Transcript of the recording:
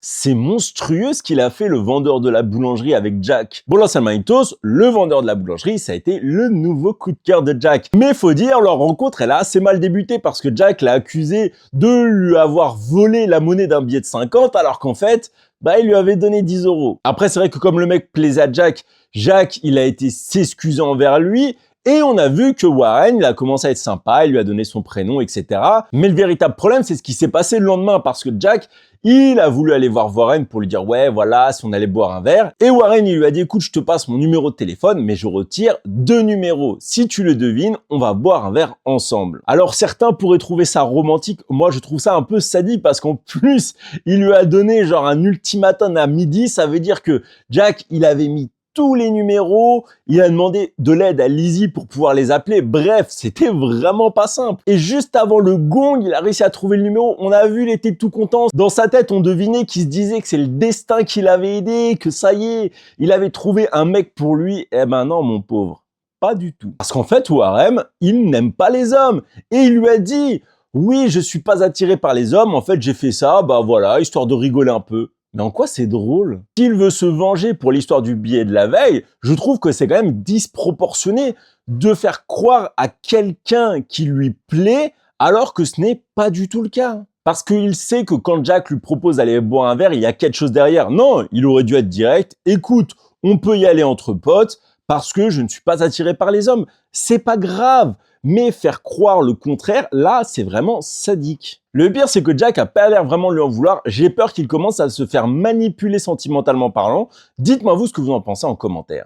C'est monstrueux ce qu'il a fait le vendeur de la boulangerie avec Jack. Bon, là, Salmanitos, le vendeur de la boulangerie, ça a été le nouveau coup de cœur de Jack. Mais faut dire, leur rencontre, elle a assez mal débuté parce que Jack l'a accusé de lui avoir volé la monnaie d'un billet de 50 alors qu'en fait, il lui avait donné 10 euros. Après, c'est vrai que comme le mec plaisait à Jack, il a été s'excuser envers lui. Et on a vu que Warren, il a commencé à être sympa, il lui a donné son prénom, etc. Mais le véritable problème, c'est ce qui s'est passé le lendemain, parce que Jack, il a voulu aller voir Warren pour lui dire « Ouais, voilà, si on allait boire un verre ». Et Warren, il lui a dit « Écoute, je te passe mon numéro de téléphone, mais je retire 2 numéros. Si tu le devines, on va boire un verre ensemble ». Alors certains pourraient trouver ça romantique, moi je trouve ça un peu sadique, parce qu'en plus, il lui a donné genre un ultimatum à midi, ça veut dire que Jack, il avait mis tous les numéros, il a demandé de l'aide à Lizzie pour pouvoir les appeler. Bref, c'était vraiment pas simple. Et juste avant le gong, il a réussi à trouver le numéro. On a vu, il était tout content. Dans sa tête, on devinait qu'il se disait que c'est le destin qui l'avait aidé, que ça y est, il avait trouvé un mec pour lui. Eh ben non, mon pauvre, pas du tout. Parce qu'en fait, Warren, il n'aime pas les hommes. Et il lui a dit, oui, je suis pas attiré par les hommes. En fait, j'ai fait ça, voilà, histoire de rigoler un peu. Mais en quoi c'est drôle? S'il veut se venger pour l'histoire du billet de la veille, je trouve que c'est quand même disproportionné de faire croire à quelqu'un qui lui plaît alors que ce n'est pas du tout le cas. Parce qu'il sait que quand Jack lui propose d'aller boire un verre, il y a quelque chose derrière. Non, il aurait dû être direct. Écoute, on peut y aller entre potes parce que je ne suis pas attiré par les hommes. C'est pas grave. Mais faire croire le contraire, là, c'est vraiment sadique. Le pire, c'est que Jack a pas l'air vraiment de lui en vouloir. J'ai peur qu'il commence à se faire manipuler sentimentalement parlant. Dites-moi vous ce que vous en pensez en commentaire.